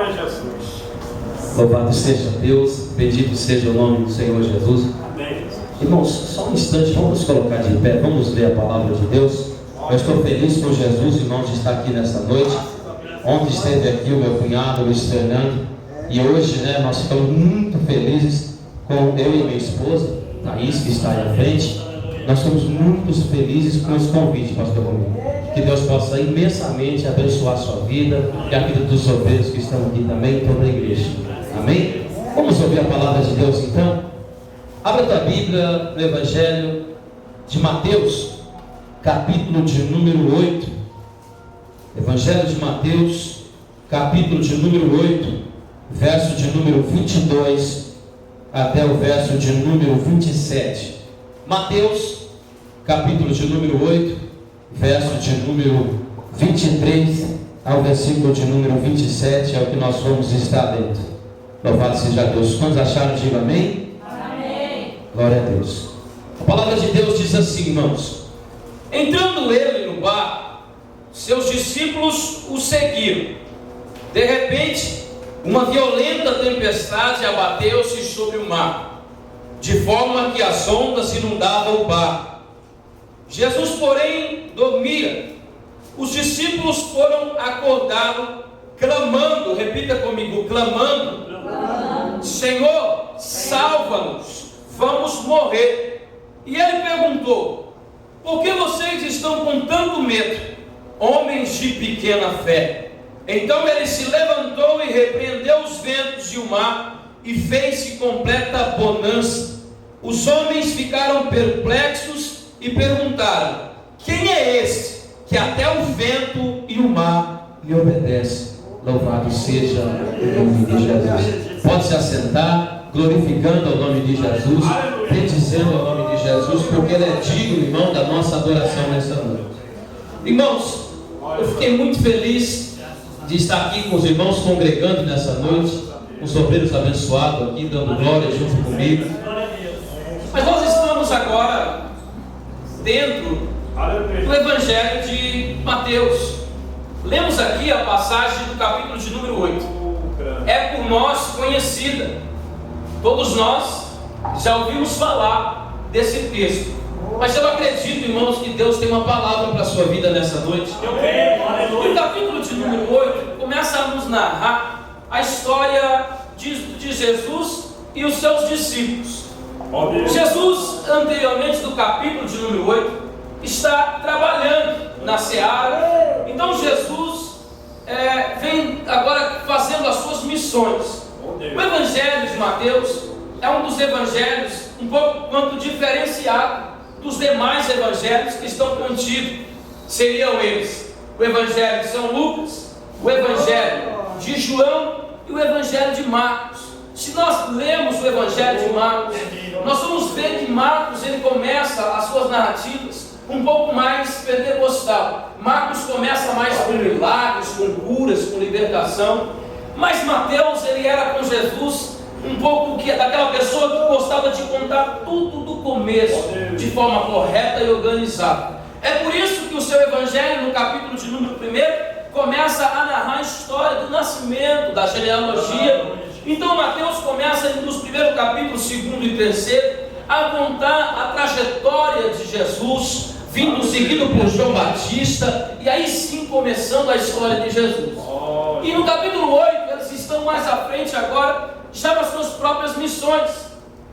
Glória a Jesus. Louvado seja Deus, bendito seja o nome do Senhor Jesus. Amém. Irmãos, só um instante, vamos nos colocar de pé, vamos ler a palavra de Deus. Eu estou feliz por Jesus, irmãos, de estar aqui nessa noite. Ontem esteve aqui o meu cunhado, o Luiz Fernando, e hoje, nós ficamos muito felizes com eu e minha esposa, Thaís, que está aí à frente. Nós estamos muito felizes com esse convite, pastor Romero. Que Deus possa imensamente abençoar a sua vida e a vida dos obreiros que estão aqui também, toda a igreja. Amém? Vamos ouvir a palavra de Deus então? Abra a tua Bíblia no Evangelho de Mateus, capítulo de número 8. Evangelho de Mateus, capítulo de número 8, verso de número 22 até o verso de número 27. Mateus, capítulo de número 8, verso de número 23 ao versículo de número 27, é o que nós vamos estar dentro. Louvado seja Deus. Quantos acharam? Diga amém. Amém. Glória a Deus. A palavra de Deus diz assim, irmãos: entrando ele no barco, seus discípulos o seguiram. De repente, uma violenta tempestade abateu-se sobre o mar, de forma que as ondas inundavam o barco. Jesus, porém, dormia. Os discípulos foram acordá-lo, clamando, repita comigo, clamando: Senhor, salva-nos, vamos morrer. E ele perguntou: por que vocês estão com tanto medo, homens de pequena fé? Então ele se levantou e repreendeu os ventos e o mar, e fez-se completa bonança. Os homens ficaram perplexos e perguntaram: quem é este que até o vento e o mar lhe obedecem? Louvado seja o nome de Jesus. Pode se assentar, glorificando o nome de Jesus, bendizendo o nome de Jesus, porque Ele é digno, irmão, da nossa adoração nessa noite. Irmãos, eu fiquei muito feliz de estar aqui com os irmãos congregando nessa noite, os obreiros abençoados aqui, dando glória junto comigo. Mas nós estamos agora dentro do Evangelho de Mateus. Lemos aqui a passagem do capítulo de número 8. É por nós conhecida. Todos nós já ouvimos falar desse texto. Mas eu acredito, irmãos, que Deus tem uma palavra para a sua vida nessa noite. O capítulo de número 8 começa a nos narrar a história de Jesus e os seus discípulos. Jesus, anteriormente do capítulo de número 8, está trabalhando na seara. Então Jesus vem agora fazendo as suas missões. O Evangelho de Mateus é um dos evangelhos um pouco quanto diferenciado dos demais evangelhos que estão contidos. Seriam eles o Evangelho de São Lucas, o Evangelho de João e o Evangelho de Marcos. Se nós lemos o Evangelho de Marcos, nós vamos ver que Marcos ele começa as suas narrativas um pouco mais pentecostal. Marcos começa mais com milagres, com curas, com libertação. Mas Mateus ele era com Jesus um pouco daquela pessoa que gostava de contar tudo do começo, de forma correta e organizada. É por isso que o seu Evangelho, no capítulo de número 1, começa a narrar a história do nascimento, da genealogia. Então Mateus começa nos primeiros capítulos, 2º e 3º, a contar a trajetória de Jesus, vindo seguido por João Batista, e aí sim começando a história de Jesus. E no capítulo 8, eles estão mais à frente agora, já nas suas próprias missões.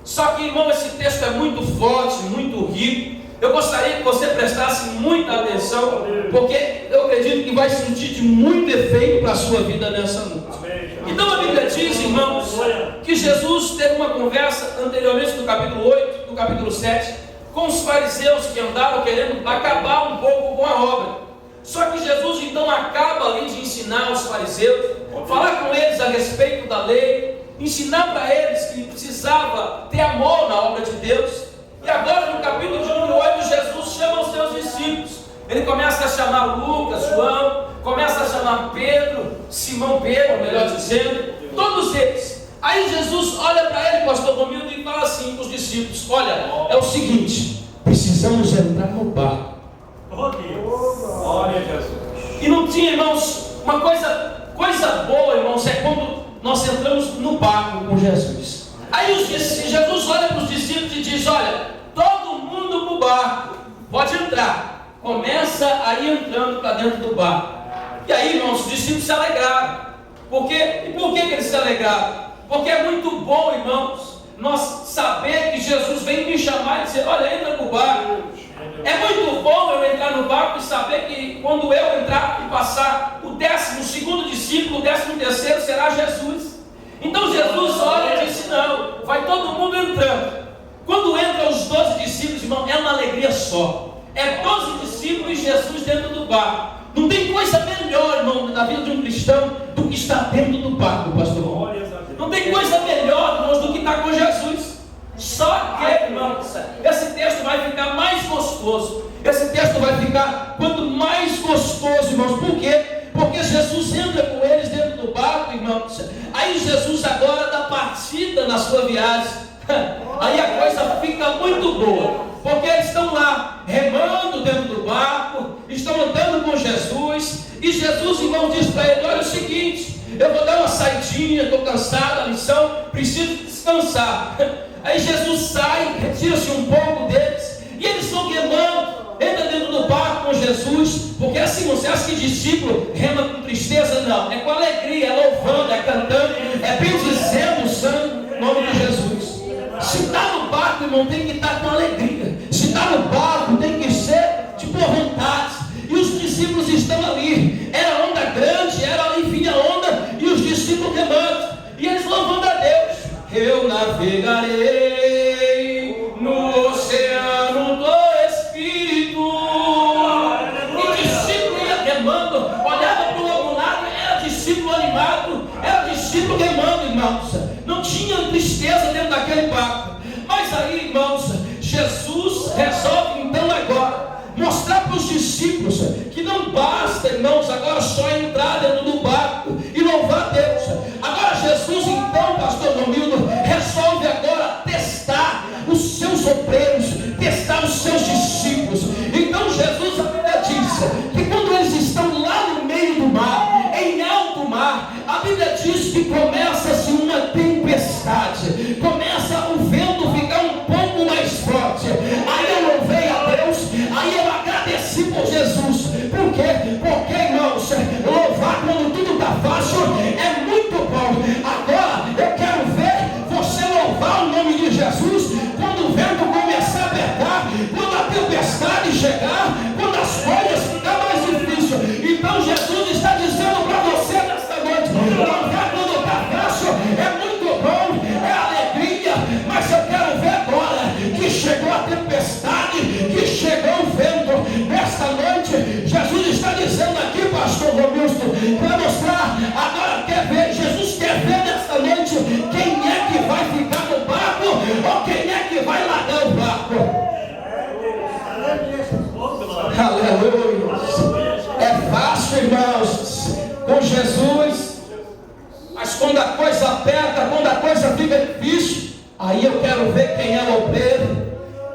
Só que, irmão, esse texto é muito forte, muito rico. Eu gostaria que você prestasse muita atenção, porque eu acredito que vai sentir de muito efeito para a sua vida nessa noite. Então a Bíblia diz, irmãos, que Jesus teve uma conversa anteriormente no capítulo 8, no capítulo 7, com os fariseus que andaram querendo acabar um pouco com a obra. Só que Jesus então acaba ali de ensinar os fariseus, falar com eles a respeito da lei, ensinar para eles que precisava ter amor na obra de Deus. E agora no capítulo de número 8, Jesus chama os seus discípulos. Ele começa a chamar Lucas, João, começa a chamar Pedro, Simão Pedro, melhor dizendo, todos eles. Aí Jesus olha para ele, pastor Romildo, e fala assim para os discípulos: olha, é o seguinte, precisamos entrar no barco. Glória a Jesus. E não tinha, irmãos, uma coisa boa, irmãos, é quando barco com Jesus. Aí Jesus olha para os discípulos e diz: olha, todo mundo para o barco, pode entrar. Começa a ir entrando para dentro do barco. E aí, irmãos, os discípulos se alegraram. Por quê? E por que eles se alegraram? Porque é muito bom, irmãos, nós saber que Jesus vem me chamar e dizer: olha, entra para o barco. É muito bom eu entrar no barco e saber que quando eu entrar e passar, o 12º discípulo, o 13º será Jesus. Então Jesus olha e disse: não, vai todo mundo entrando. Quando entram os 12 discípulos, irmão, é uma alegria só. É 12 discípulos e Jesus dentro do barco. Não tem coisa melhor, irmão, na vida de um cristão do que estar dentro do barco, pastor. Não tem coisa melhor, irmãos, do que estar com Jesus. Só que, irmãos, esse texto vai ficar mais gostoso. Esse texto vai ficar quanto mais gostoso, irmãos. Por quê? Porque Jesus entra com eles dentro do barco, irmãos. Aí Jesus agora dá partida na sua viagem. Aí a coisa fica muito boa, porque eles estão lá remando dentro do barco, estão andando com Jesus. E Jesus, irmão, diz para ele: olha, é o seguinte, eu vou dar uma saidinha, estou cansado da lição, preciso descansar. Aí Jesus sai, retira-se um pouco deles, e eles vão remando, entra dentro do barco com Jesus. Porque assim, você acha que discípulo rema com tristeza? Não, é com alegria, é louvando, é cantando, é bendizendo o santo nome de Jesus. Se está no barco, irmão, tem que estar com alegria. Se está no barco, tem que ser de boa vontade. E os discípulos estão ali. Era onda grande, era ali vinha onda, e os discípulos remando, e eles louvando a Deus. Eu navegarei no oceano do Espírito. E o discípulo ia remando, olhava para o outro lado, era discípulo animado, era discípulo remando, irmãos. Não tinha tristeza dentro daquele barco. Mas aí, irmãos, Jesus resolve então agora mostrar para os discípulos que não basta, irmãos, agora só entrar dentro do barco e louvar a Deus. Agora Jesus então, pastor Romildo, resolve agora testar os seus obreiros, testar os seus discípulos. Então Jesus, a Bíblia diz que quando eles estão lá no meio do mar, em alto mar, a Bíblia diz que começa-se uma tempestade, começa o vento ficar um pouco mais forte. Aí eu louvei a Deus, aí eu agradeci por Jesus. Por quê? Porque, irmãos, louvar quando tudo está fácil é muito bom. Agora eu quero ver você louvar o nome de Jesus quando o vento começar a apertar, quando a tempestade chegar, quando as coisas ficarem mais difíceis. Então Jesus está dizendo para você nesta noite: louvar quando está fácil é muito bom, é alegria, mas eu quero ver agora que chegou a tempestade, que chegou o vento. Nesta noite, Jesus está dizendo aqui, pastor Romildo, para mostrar, agora quer ver, Jesus quer ver nesta noite quem é que vai ficar no barco ou quem é que vai largar o barco. Aleluia. É fácil, irmãos, com Jesus, mas quando a coisa aperta, quando a coisa fica difícil, aí eu quero ver quem é o obreiro.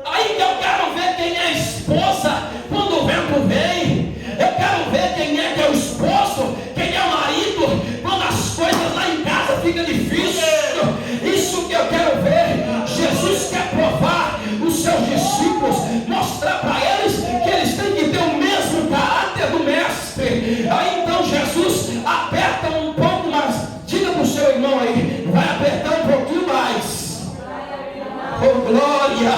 Aí que eu quero ver quem é a esposa quando o vento vem. Eu quero ver quem é que é o esposo, quem é o marido, quando as coisas lá em casa ficam difíceis. Isso que eu quero ver. Jesus quer provar os seus discípulos, mostrar para eles que eles têm que ter o mesmo caráter do mestre. Aí então Jesus aperta um pouco mais. Diga para o seu irmão aí, vai apertar um pouquinho mais. Oh glória!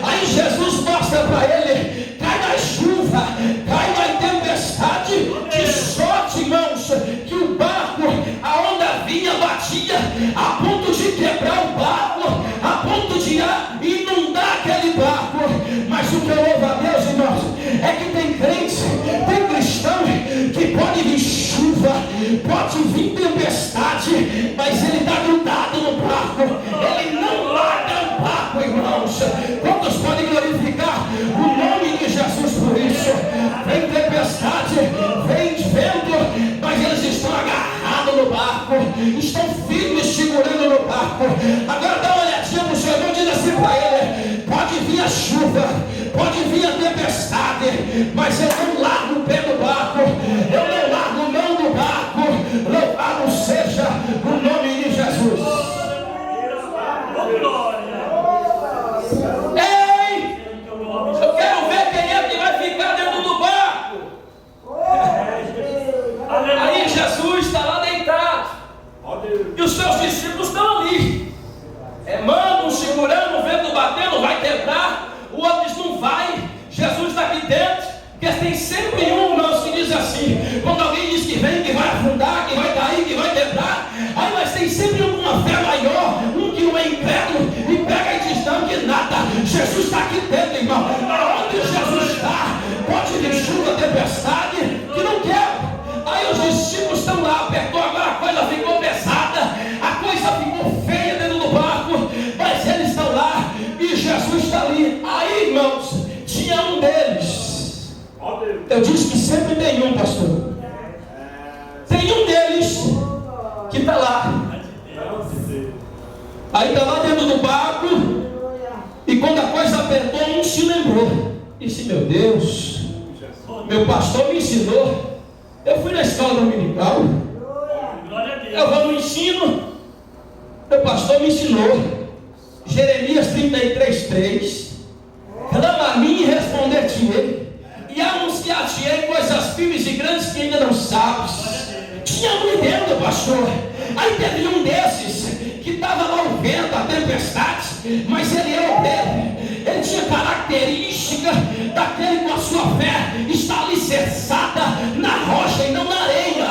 Aí Jesus mostra para ele: cai na chuva, cai na tempestade, de sorte, irmãos, que o barco, a onda vinha, batia a ponto de quebrar o barco, a ponto de inundar aquele barco. Mas o que eu louvo a Deus, irmãos, é que tem crente, tem cristão que pode vir chuva, pode vir tempestade, mas ele está grudado no barco, ele não larga o barco, irmãos. Quantos podem glorificar o nome de Jesus por isso? Vem tempestade, vem vento, mas eles estão agarrados no barco, estão firmes segurando no barco. Agora dá uma olhadinha no seu irmão, diz assim para ele: pode vir a chuva, pode vir a tempestade, mas eu não largo o pé do barco, eu não largo mão do barco. Louvado seja o nome de Jesus. E os seus discípulos estão ali. Mandam, segurando, vendo, batendo, vai quebrar. O outro diz, não vai. Jesus está aqui dentro. Porque tem sempre um, irmãos, que diz assim, quando alguém diz que vem, que vai afundar, que vai cair, que vai quebrar, aí mas tem sempre um com uma fé maior, um que não é incrédulo, e pega e diz, não, que nada, Jesus está aqui dentro, irmão. Onde Jesus está, pode vir chuva, tempestade, que não quebra. Aí os discípulos estão lá, apertou, agora a coisa ficou pesada, a coisa ficou feia dentro do barco, mas eles estão lá, e Jesus está ali. Aí, irmãos, tinha um deles. Eu disse que sempre tem um, pastor. Tem um deles que está lá. Aí está lá dentro do barco. E quando a coisa apertou, um se lembrou. Disse, meu Deus, meu pastor me ensinou. Eu fui na escola dominical. Eu vou no ensino. Meu pastor me ensinou. Jeremias 33:3. Clama a mim e responder-te-ei. E anunciar-te-ei coisas firmes e grandes que ainda não sabes. Tinha um dentro, pastor. Aí teve um desses que estava lá o vento, a tempestade, mas ele era o dele. Ele tinha característica daquele com a sua fé está alicerçada na rocha e não na areia.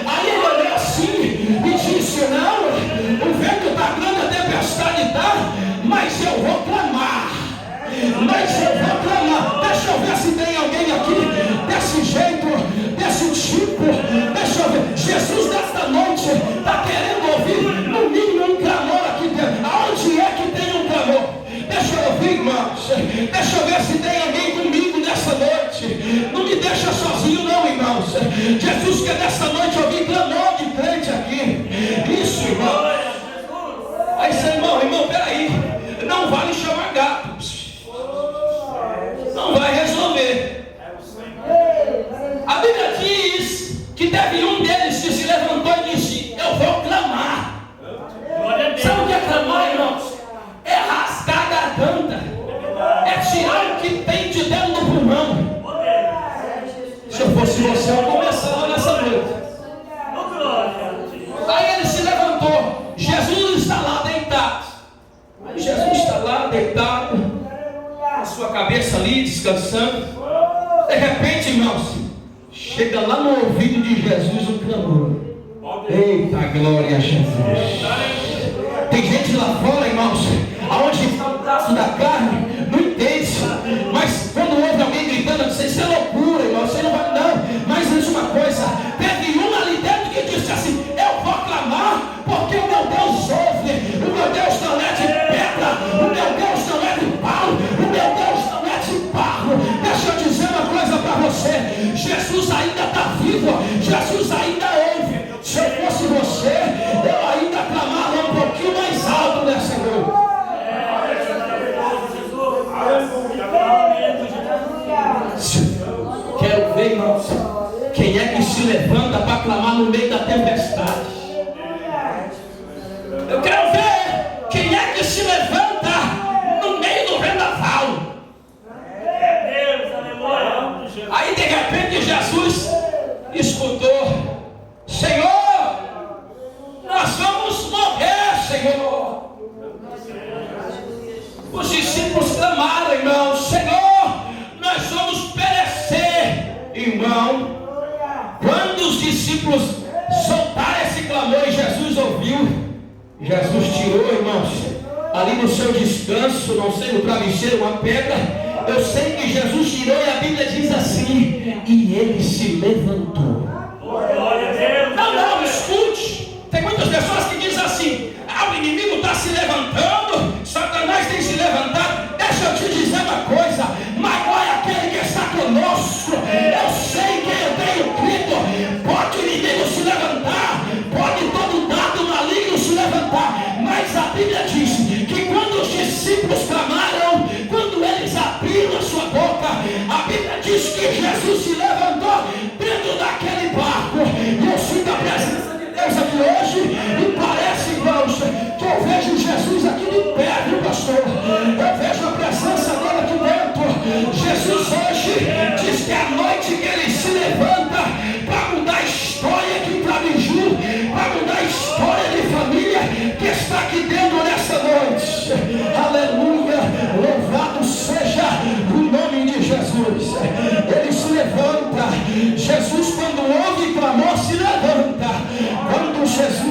Aí ele olhou assim e disse, não, o vento está grande, a tempestade está, mas eu vou clamar. Mas eu vou clamar. Deixa eu ver se tem alguém aqui desse jeito, desse tipo. Deixa eu ver. Jesus nesta noite está querendo ouvir no mínimo um clamor aqui dentro. Aonde é que tem um clamor? Deixa eu ouvir, irmãos. Deixa eu ver se tem alguém comigo nessa noite. Não me deixa sozinho não, irmãos. Jesus quer nessa noite ouvir clamor de crente aqui. Isso, irmão. Aí você, irmão, peraí. Não vale chamar gato. Não vai resolver. A Bíblia diz que teve um deles que se levantou e disse, eu vou clamar. Sabe o que é clamar, irmãos? É rasgar a garganta, é tirar o que tem de dentro do pulmão. Se eu fosse você, eu começava nessa noite. Aí ele se levantou. Jesus está lá deitado. Aí Jesus está lá deitado, a sua cabeça ali descansando. De repente, irmãos, chega lá no ouvido de Jesus um clamor. Eita glória a Jesus. Tem gente lá fora, irmãos, aonde está o braço da carne, não entende. Mas quando ouve alguém gritando, isso é loucura, irmão, você não vai, não. Mas diz uma coisa, teve um ali dentro que disse assim, eu vou clamar, porque o meu Deus ouve, o meu Deus não é de pedra, o meu Deus não é de pau, o meu Deus não é de barro. Deixa eu dizer uma coisa para você, Jesus ainda está vivo, Jesus ainda ouve. Se eu fosse você, eu ainda clamava um pouquinho mais alto nessa noite. Quero ver, irmãos, quem é que se levanta para clamar no meio da tempestade. Eu quero ver quem é que se levanta no meio do vendaval. Aí de repente Jesus escutou, Senhor, nós vamos morrer, Senhor. Os discípulos clamaram, irmão, Senhor, nós vamos perecer, irmão. Quando os discípulos soltaram esse clamor e Jesus ouviu, Jesus tirou, irmãos, ali no seu descanso, não sei, no travesseiro, uma pedra. Eu sei que Jesus tirou e a Bíblia diz assim, e ele se levantou. Não, escute. Tem muitas pessoas que dizem assim, o inimigo está se levantando, Satanás tem se levantado. Deixa eu te dizer uma coisa, maior é aquele que está conosco. Eu sei que eu tenho crido. Pode o inimigo se levantar, pode todo dado maligno se levantar, mas a Bíblia diz que quando os discípulos clamaram, quando eles abriram a sua boca, a Bíblia diz que Jesus se levantou dentro daquele barco, e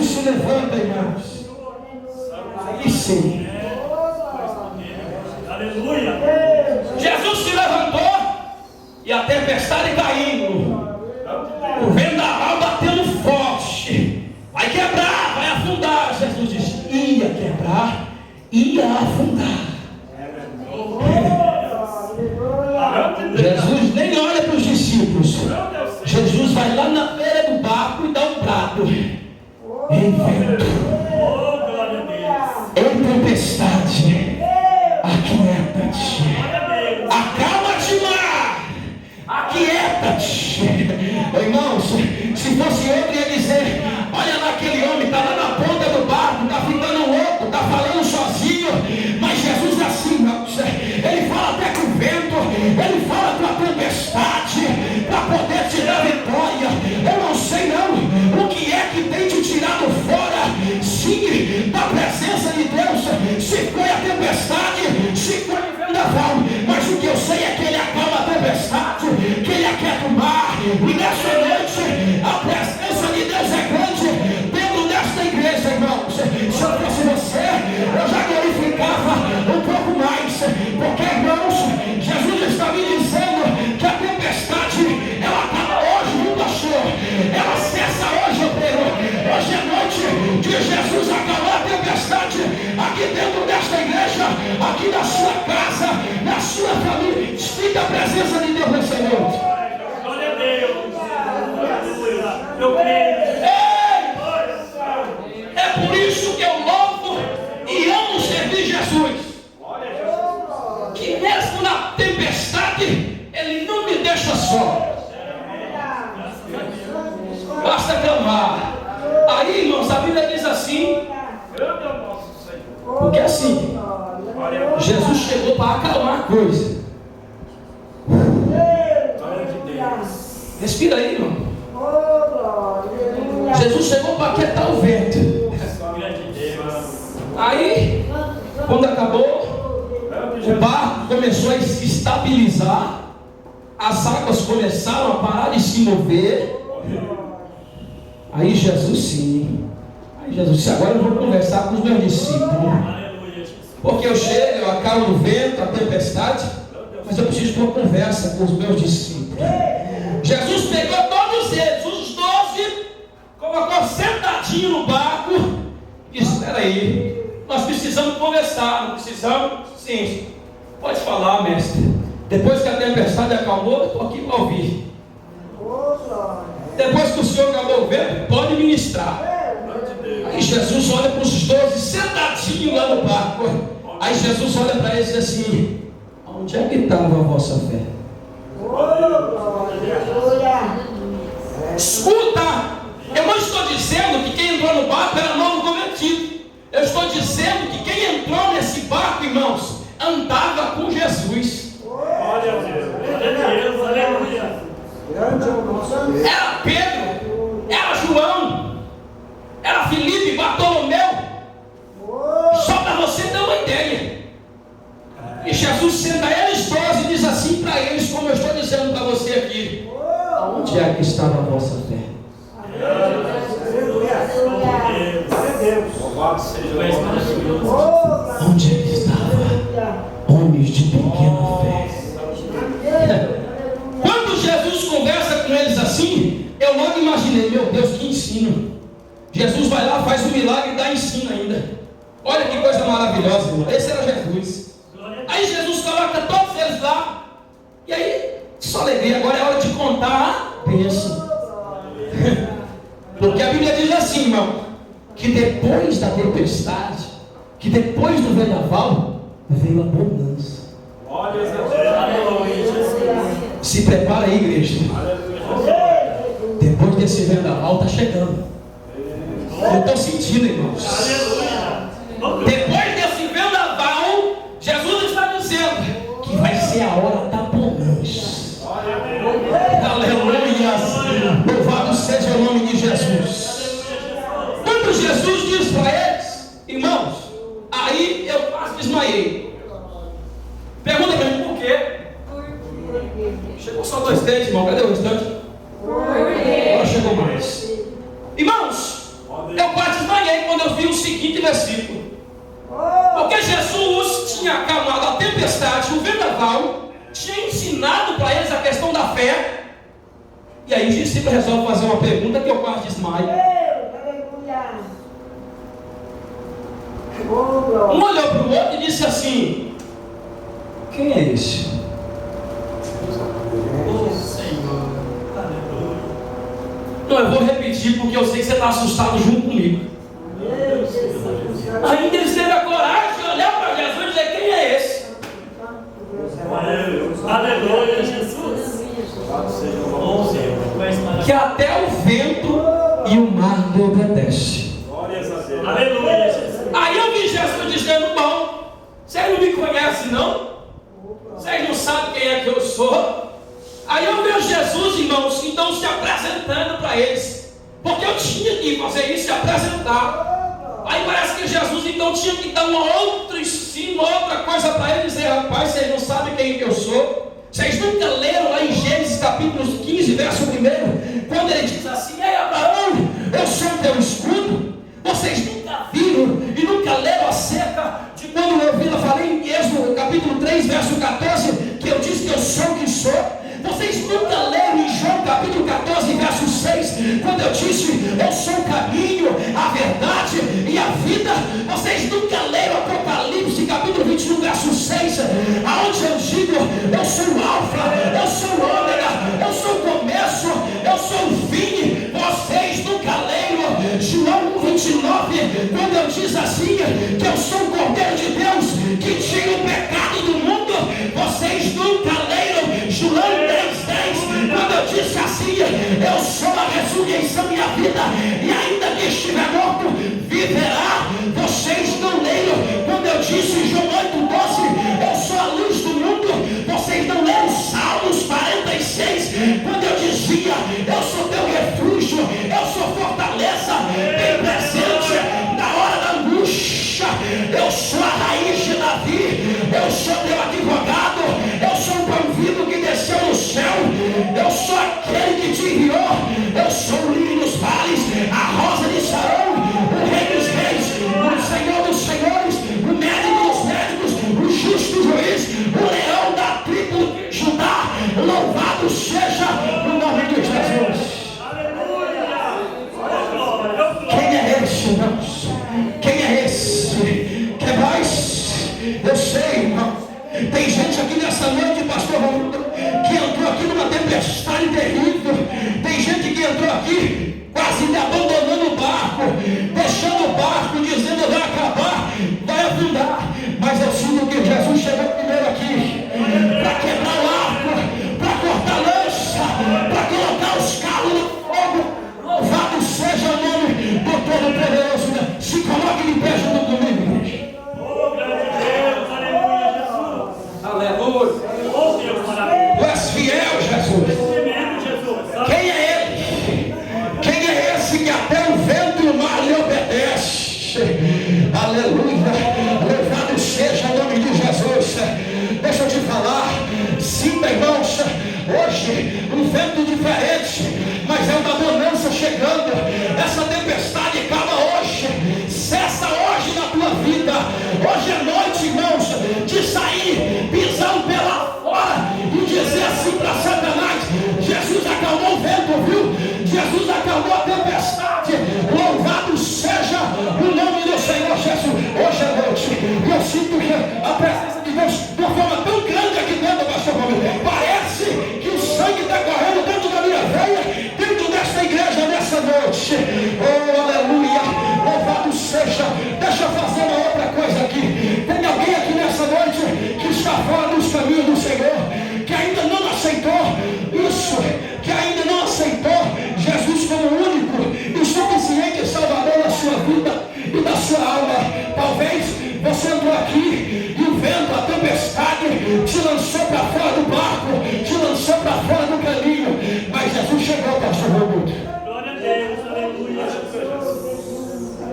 Jesus se levanta, irmãos. Aí sim. Aleluia. Jesus se levantou e a tempestade caindo. O vendaval batendo forte. Vai quebrar, vai afundar. Jesus disse: ia quebrar, ia afundar. Jesus nem olha para os discípulos. Jesus vai lá na beira do barco e dá um brado: em vento, em tempestade, aquieta-te. Acalma-te, mar, aquieta-te. Irmãos, se fosse outro, ia dizer: olha lá, aquele homem está lá na ponta do barco, está ficando louco, está falando sozinho. Mas Jesus é assim, irmãos. Ele fala até com o vento, ele fala com a tempestade, para poder te dar vitória. Eu não sei não o que é que tem te tirado fora, sim, da presença de Deus. Se foi a tempestade, se foi o vendaval, mas o que eu sei é que ele acalma a tempestade, que ele aquieta o mar. E nessa noite a presença de Deus é grande dentro desta igreja, irmãos. Se eu fosse você, eu já glorificava um pouco mais, porque, irmãos, Jesus está me dizendo que a tempestade, ela acaba hoje, viu, pastor? Ela cessa hoje, obreiro. Hoje é noite de Jesus acalmar a tempestade aqui dentro desta igreja, aqui na sua casa, na sua família. Sinta a presença de Deus nessa noite. Glória a Deus. Eu creio. É por isso que eu louvo e amo servir Jesus. Que mesmo na tempestade, Ele não me deixa só. Basta clamar. Aí, irmãos, a Bíblia diz assim, porque assim, Jesus chegou para acalmar a coisa. Respira aí, irmão. Jesus chegou para aquietar o vento. Aí, quando acabou, o barco começou a se estabilizar, as águas começaram a parar de se mover. Aí Jesus sim. Aí Jesus disse: agora eu vou conversar com os meus discípulos. Porque eu chego, eu acalmo o vento, a tempestade, mas eu preciso de uma conversa com os meus discípulos. Jesus pegou todos eles, os 12, colocou sentadinho no barco e disse: espera aí, nós precisamos conversar, não precisamos? Sim, pode falar, mestre. Depois que a tempestade acalmou, eu estou aqui para ouvir. Depois que o Senhor acabou o vento, pode ministrar. Aí Jesus olha para os 12 sentadinhos lá no barco. Aí Jesus olha para eles e diz assim: onde é que estava a vossa fé? Escuta, eu não estou dizendo que quem entrou no barco era novo convertido. Eu estou dizendo que quem entrou nesse barco, irmãos, andava com Jesus. Glória a Deus, aleluia. Era Pedro, era João, era Filipe, Bartolomeu. Só para você ter uma ideia. E Jesus senta eles 12 e diz assim para eles, como eu estou dizendo para você aqui: onde é que estava a vossa fé? Onde é que estava? Homens de pequena fé. Quando Jesus conversa com eles assim, eu logo imaginei: meu Deus, que ensino. Jesus vai lá, faz um milagre e dá ensino ainda. Olha que coisa maravilhosa, irmão. Esse era Jesus. Aí Jesus coloca todos eles lá. E aí, só alegria. Agora é hora de contar a bênção. Porque a Bíblia diz assim, irmão, que depois da tempestade, que depois do vendaval, veio a bonança. Se prepara aí, igreja. Depois desse vendaval está chegando. Eu estou sentindo, irmãos. Depois desse vendaval, Jesus está dizendo que vai ser a hora da bonança. Aleluia! Louvado seja o nome de Jesus. Quando Jesus diz para eles, irmãos, aí eu quase desmaiei. Pergunta para mim: por quê? Chegou só 2 dentes, irmão. Cadê o restante? Agora chegou mais. Irmãos, eu quase seguinte versículo. Porque Jesus tinha acalmado a tempestade, o vendaval, tinha ensinado para eles a questão da fé. E aí os discípulos resolvem fazer uma pergunta que eu quase desmaio. Um olhou para o outro e disse assim: quem é esse? Não, eu vou repetir porque eu sei que você está assustado junto comigo. Ainda eles teve a coragem de olhar para Jesus e dizer: quem é esse? Aleluia, Jesus. Que até o vento e o mar lhe obedecem. Aleluia, Jesus. Aí eu vi Jesus dizendo: bom, vocês não me conhecem não? Vocês não sabem quem é que eu sou? Aí eu vejo Jesus, irmãos, então se apresentando para eles, porque eu tinha que fazer isso, se apresentar. Aí parece que Jesus então tinha que dar um outro ensino, outra coisa para eles, dizer: rapaz, vocês não sabem quem que eu sou? Vocês nunca leram lá em Gênesis capítulo 15, verso 1, quando ele diz assim: ei Abraão, eu sou o teu escudo? Vocês nunca viram e nunca leram acerca de quando eu falei em Êxodo capítulo 3, verso 14, que eu disse que eu sou o que sou? Vocês nunca leram em João capítulo 14, verso 6, quando eu disse: eu sou o caminho, a verdade e a vida? Vocês nunca leram Apocalipse capítulo 21, verso 6, aonde eu digo: eu sou o alfa, eu sou o ômega, eu sou o começo, eu sou o fim? Vocês nunca leram João 29, quando eu disse assim, que eu sou o Cordeiro de Deus que tira o pecado do mundo? Vocês nunca leram João 10:10, quando eu disse assim: eu sou a ressurreição e a vida, e ainda que estiver morto, viverá? Vocês não leram quando eu disse João 8:12, eu sou a luz do mundo? Vocês não leram Salmos 46, quando eu dizia: eu sou teu refúgio, eu sou fortaleza, bem presente na hora da angústia, eu sou a raiz de Davi, eu sou teu advogado, eu sou o pão vivo que desceu no céu, eu sou aquele que te enviou, eu sou o lírio dos vales, a rosa de Sarão, o rei dos reis, o senhor dos senhores, o médico dos médicos, o justo juiz, o leão da tribo de Judá. Louvado seja o nome de Jesus. Quem é esse, irmãos? Quem é esse? Quer mais? Eu sei, irmão. Tem gente aqui nessa noite, pastor Romulo, que entrou aqui numa tempestade terrível. Tem gente que entrou aqui quase abandonando o barco, deixando o barco, dizendo: vai acabar, vai afundar. Mas eu sinto que Jesus chegou primeiro aqui para quebrar o arco, para cortar a lança, para colocar os carros no fogo. Louvado seja o nome do Todo-Poderoso. Se coloque de pé junto comigo, igreja. Aleluia. Tu és fiel, Jesus. Quem é ele? Quem é esse que até o vento e o mar lhe obedece? Aleluia. Louvado seja o nome de Jesus. Deixa eu te falar. Sinta, irmãos, hoje um vento diferente, mas é uma bonança chegando. Essa tempestade acaba hoje, cessa hoje na tua vida. Hoje é noite, irmãos, de sair pisando pela fora e dizer assim para Satanás: Jesus acalmou o vento, viu? Jesus acalmou a tempestade. Louvado seja o nome do Senhor Jesus. Hoje é noite e eu sinto que a presença de Deus de uma forma tão grande aqui dentro, pastor Paulo. Parece que o sangue está correndo dentro da minha veia, dentro desta igreja nessa noite. Oh, aleluia. Louvado seja. Deixa eu fazer uma outra coisa aqui. Tem alguém aqui nessa noite que está fora dos caminhos do Senhor, que ainda não aceitou isso, que ainda não aceitou Jesus como o único e suficiente Salvador da sua vida e da sua alma. Talvez você entrou aqui e o vento, a tempestade te lançou para fora do barco, te lançou para fora do caminho, mas Jesus chegou, pastor Romulo. Glória a Deus, aleluia.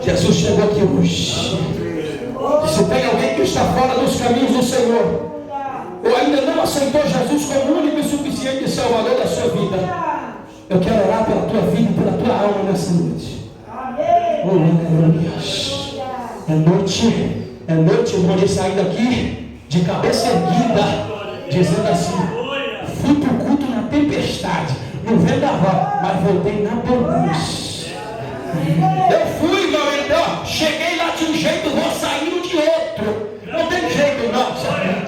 Jesus chegou aqui hoje. Se tem alguém que está fora dos caminhos do Senhor, ou ainda não aceitou Jesus como o único e suficiente Salvador da sua vida, eu quero orar pela tua vida e pela tua alma nessa noite. Oh, aleluia. É noite, irmão, de sair daqui de cabeça erguida, dizendo assim: fui para o culto na tempestade, no vendaval, mas voltei na bonança. Eu fui, meu irmão, cheguei lá de um jeito, vou sair de outro. Não tem jeito não.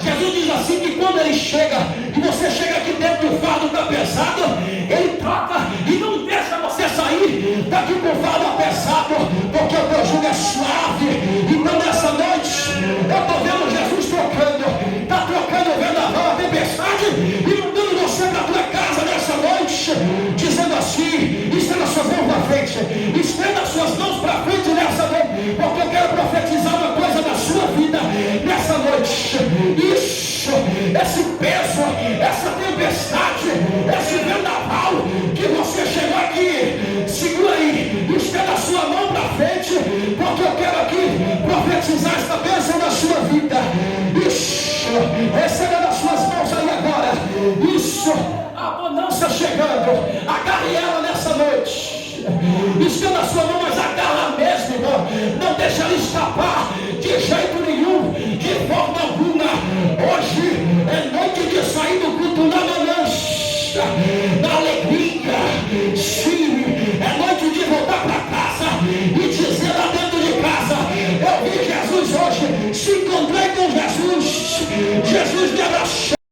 Jesus diz assim que quando ele chega, e você chega aqui dentro do fardo está pesado, ele troca e não deixa você sair daqui com o fardo pesado, porque o teu jugo é suave. Então nessa noite, eu estou vendo Jesus trocando, está trocando o vendaval, a tempestade, e mandando você para a tua casa nessa noite, dizendo assim: estenda as suas mãos para frente, estenda as suas mãos para frente nessa noite, porque eu quero profetizar uma coisa na sua vida nessa noite. Isso, esse peso, essa tempestade, esse vendaval que você chegou aqui, segura aí, estenda a sua mão para frente, porque eu quero aqui profetizar esta bênção na sua vida. Isso, receba nas suas mãos aí agora. Isso, a bonança chegando, agarre ela nessa noite. Estenda a sua mão, mas agarra mesmo, irmão. Não deixa ela escapar de jeito nenhum, de forma alguma. Hoje é noite de sair do culto na bonança, na alegria. Sim, é noite de voltar para casa e dizer lá dentro de casa: eu vi Jesus hoje, se encontrei com Jesus, Jesus me abraçou.